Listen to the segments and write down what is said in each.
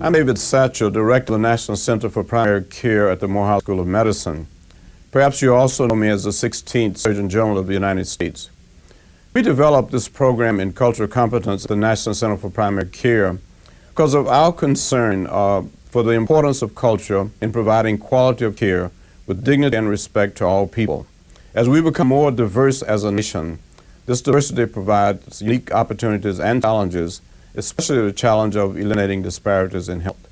I'm David Satchel, Director of the National Center for Primary Care at the Morehouse School of Medicine. Perhaps you also know me as the 16th Surgeon General of the United States. We developed this program in cultural competence at the National Center for Primary Care because of our concern for the importance of culture in providing quality of care with dignity and respect to all people. As we become more diverse as a nation, this diversity provides unique opportunities and challenges, especially the challenge of eliminating disparities in health.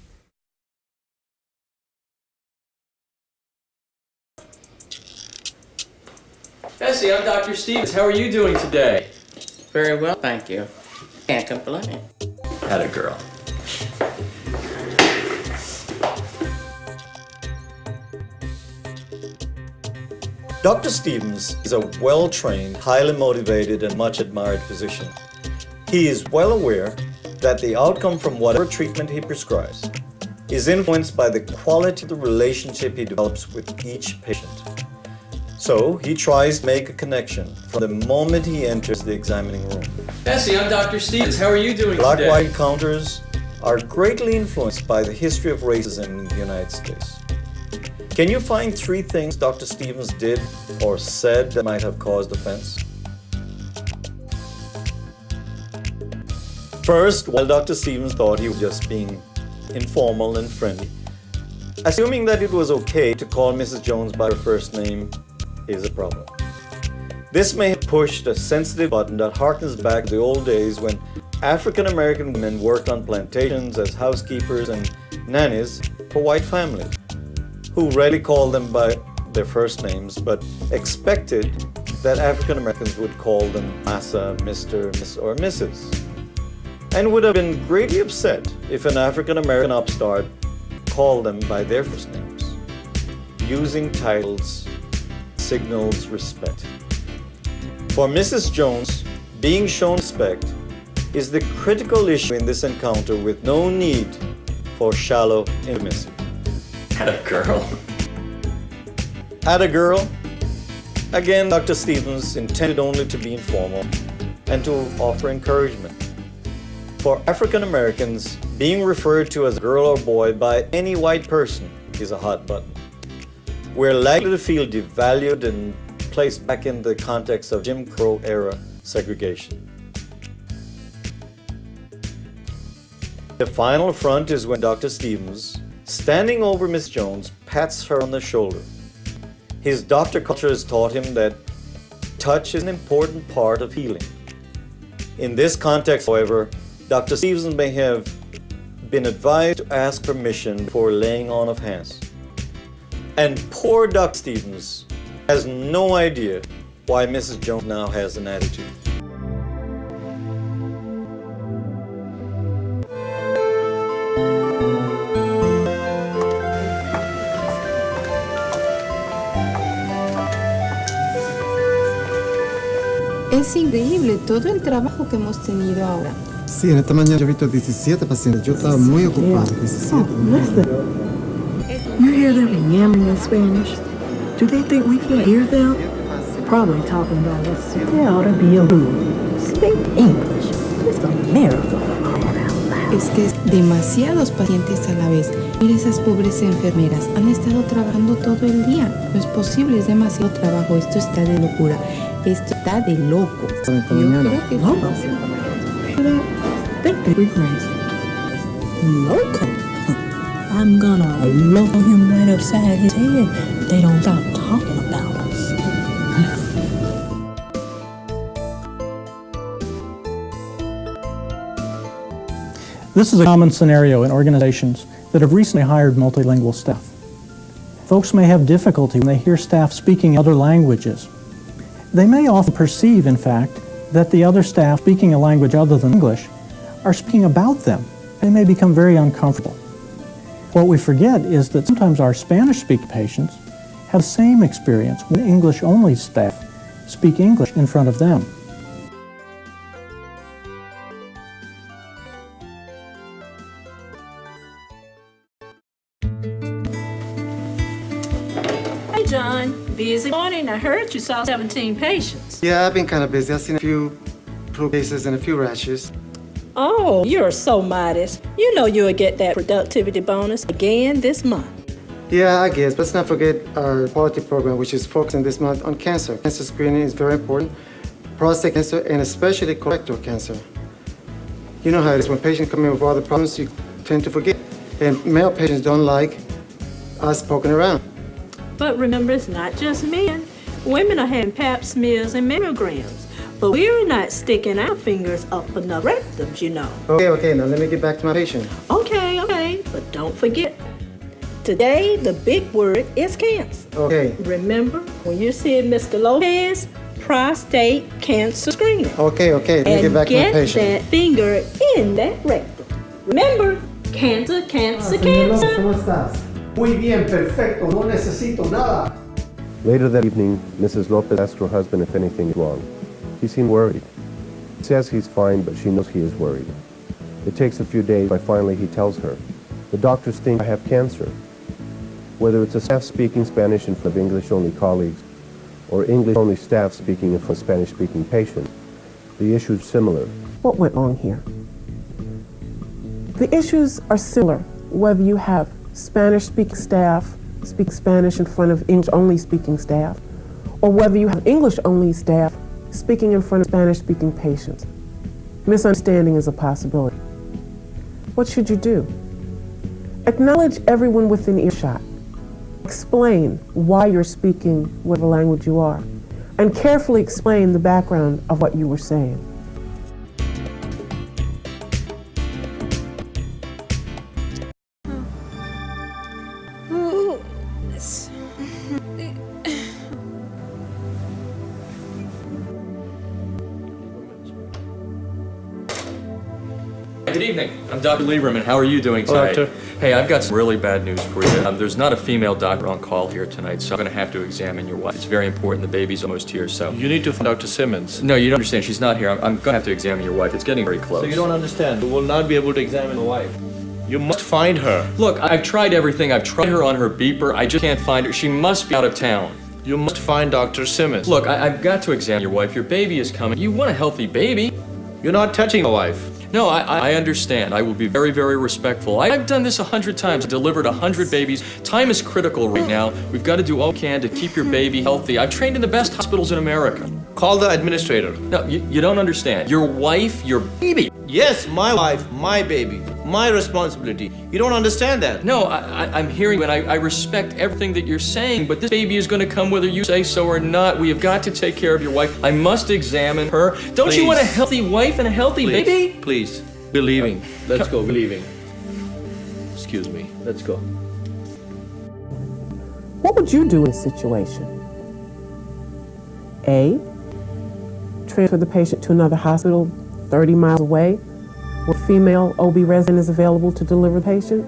Bessie, I'm Dr. Stevens. How are you doing today? Very well, thank you. Can't complain. Atta girl. Dr. Stevens is a well-trained, highly motivated, and much admired physician. He is well aware that the outcome from whatever treatment he prescribes is influenced by the quality of the relationship he develops with each patient. So he tries to make a connection from the moment he enters the examining room. Bessie, I'm Dr. Stevens. How are you doing today? Black-white encounters are greatly influenced by the history of racism in the United States. Can you find 3 things Dr. Stevens did or said that might have caused offense? First, while Dr. Stevens thought he was just being informal and friendly, assuming that it was okay to call Mrs. Jones by her first name is a problem. This may have pushed a sensitive button that harkens back to the old days when African American women worked on plantations as housekeepers and nannies for white families, who rarely called them by their first names, but expected that African Americans would call them Massa, Mr., Miss, or Mrs., and would have been greatly upset if an African American upstart called them by their first names. Using titles signals respect. For Mrs. Jones, being shown respect is the critical issue in this encounter with no need for shallow intimacy. Atta girl. Atta girl. Again, Dr. Stevens intended only to be informal and to offer encouragement. For African Americans, being referred to as a girl or boy by any white person is a hot button. We're likely to feel devalued and placed back in the context of Jim Crow era segregation. The final affront is when Dr. Stevens, standing over Miss Jones, pats her on the shoulder. His doctor culture has taught him that touch is an important part of healing. In this context, however, Dr. Stevens may have been advised to ask permission before laying on of hands. And poor Dr. Stevens has no idea why Mrs. Jones now has an attitude. Es increíble todo el trabajo que hemos tenido ahora. Sí, en esta mañana yo he visto 17 pacientes. Yo estaba muy ocupado. 17. You hear them yamming in Spanish? Do they think we can hear them? Probably talking about us. They ought to be a rule. Speak English. It's America for crying out loud. Es que es demasiados pacientes a la vez. Mira, esas pobres enfermeras han estado trabajando todo el día. No es posible, es demasiado trabajo. Esto está de locura. Esto está de loco. Yo creo que Loco? Think they crazy. Loco? I'm gonna loco him right upside his head if they don't stop talking about us. This is a common scenario in organizations that have recently hired multilingual staff. Folks may have difficulty when they hear staff speaking other languages. They may often perceive, in fact, that the other staff speaking a language other than English are speaking about them. They may become very uncomfortable. What we forget is that sometimes our Spanish-speaking patients have the same experience when English-only staff speak English in front of them. Hey, John. Busy morning. I heard you saw 17 patients. Yeah, I've been kind of busy. I've seen a few flu cases and a few rashes. Oh, you're so modest. You know you'll get that productivity bonus again this month. Yeah, I guess. Let's not forget our quality program, which is focusing this month on cancer. Cancer screening is very important. Prostate cancer and especially colorectal cancer. You know how it is. When patients come in with other problems, you tend to forget. And male patients don't like us poking around. But remember, it's not just men. Women are having pap smears and mammograms. But we're not sticking our fingers up in the rectums, you know. Okay, now let me get back to my patient. Okay, but don't forget. Today, the big word is cancer. Okay. Remember, when you see Mr. Lopez, prostate cancer screening. Okay, let me get back to my And patient. get that finger in that rectum. Remember, cancer. ¿Cómo estás? Muy bien, perfecto, no necesito nada. Later that evening, Mrs. Lopez asked her husband if anything is wrong. He seemed worried. He says he's fine, but she knows he is worried. It takes a few days, but finally he tells her, "The doctors think I have cancer." Whether it's a staff speaking Spanish in front of English-only colleagues or English-only staff speaking in front of Spanish-speaking patients, the issue is similar. What went wrong here? The issues are similar, whether you have Spanish-speaking staff speak Spanish in front of English-only speaking staff, or whether you have English-only staff speaking in front of Spanish-speaking patients. Misunderstanding is a possibility. What should you do? Acknowledge everyone within earshot. Explain why you're speaking whatever language you are, and carefully explain the background of what you were saying. Good evening. I'm Dr. Lieberman. How are you doing tonight? Hello, Doctor. Hey, I've got some really bad news for you. There's not a female doctor on call here tonight, so I'm going to have to examine your wife. It's very important. The baby's almost here, so... You need to find Dr. Simmons. No, you don't understand. She's not here. I'm going to have to examine your wife. It's getting very close. So you don't understand. You will not be able to examine the wife. You must find her. Look, I've tried everything. I've tried her on her beeper. I just can't find her. She must be out of town. You must find Dr. Simmons. Look, I've got to examine your wife. Your baby is coming. You want a healthy baby. You're not touching the wife. No, I understand. I will be very, very respectful. I've done this 100 times. I delivered 100 babies. Time is critical right now. We've got to do all we can to keep your baby healthy. I've trained in the best hospitals in America. Call the administrator. No, you don't understand. Your wife, your baby. Yes, my wife, my baby, my responsibility. You don't understand that. No, I'm hearing you, and I respect everything that you're saying, but this baby is going to come whether you say so or not. We have got to take care of your wife. I must examine her. Don't you want a healthy wife and a healthy baby? Please, be leaving. Let's go, be leaving. Excuse me, let's go. What would you do in this situation? A, transfer the patient to another hospital 30 miles away where female OB resident is available to deliver the patient?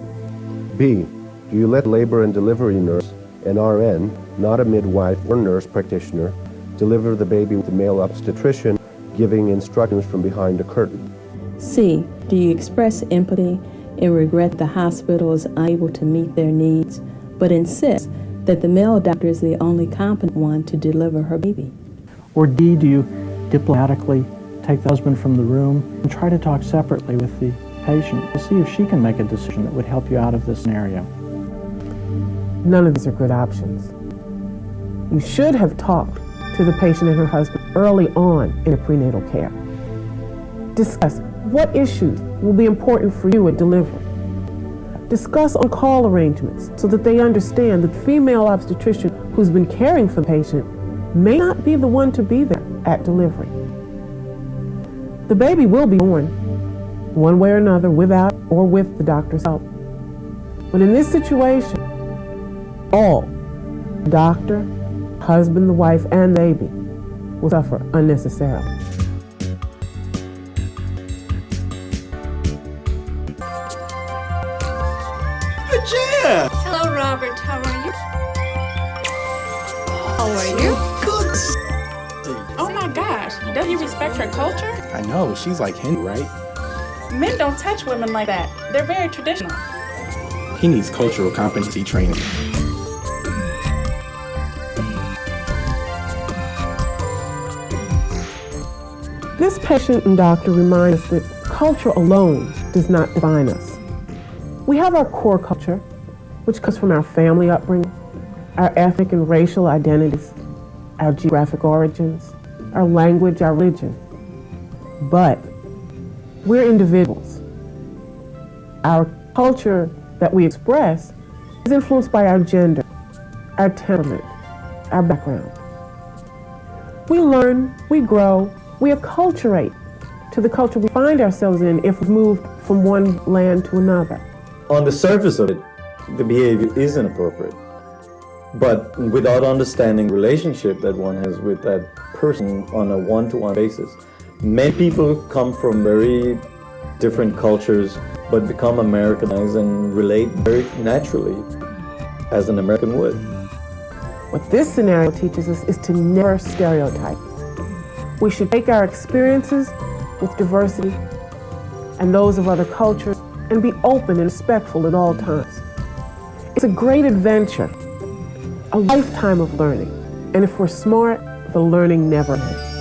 B, do you let labor and delivery nurse, an RN, not a midwife or nurse practitioner, deliver the baby with the male obstetrician giving instructions from behind a curtain? C, do you express empathy and regret the hospital is unable to meet their needs, but insist that the male doctor is the only competent one to deliver her baby? Or D, do you diplomatically take the husband from the room and try to talk separately with the patient to see if she can make a decision that would help you out of this scenario? None of these are good options. You should have talked to the patient and her husband early on in a prenatal care. Discuss what issues will be important for you at delivery. Discuss on-call arrangements so that they understand that the female obstetrician who's been caring for the patient may not be the one to be there at delivery. The baby will be born, one way or another, without or with the doctor's help. But in this situation, all, the doctor, husband, the wife, and the baby, will suffer unnecessarily. Jan! Hello, Robert. How are you? How are you? Good. Oh my gosh, doesn't he respect her culture? I know, she's like him, right? Men don't touch women like that. They're very traditional. He needs cultural competency training. This patient and doctor remind us that culture alone does not define us. We have our core culture, which comes from our family upbringing, our ethnic and racial identities, our geographic origins, our language, our religion. But we're individuals. Our culture that we express is influenced by our gender, our temperament, our background. We learn, we grow, we acculturate to the culture we find ourselves in if we move from one land to another. On the surface of it, the behavior is inappropriate. But without understanding the relationship that one has with that person on a one-to-one basis, many people come from very different cultures but become Americanized and relate very naturally as an American would. What this scenario teaches us is to never stereotype. We should take our experiences with diversity and those of other cultures and be open and respectful at all times. It's a great adventure, a lifetime of learning, and if we're smart, the learning never ends.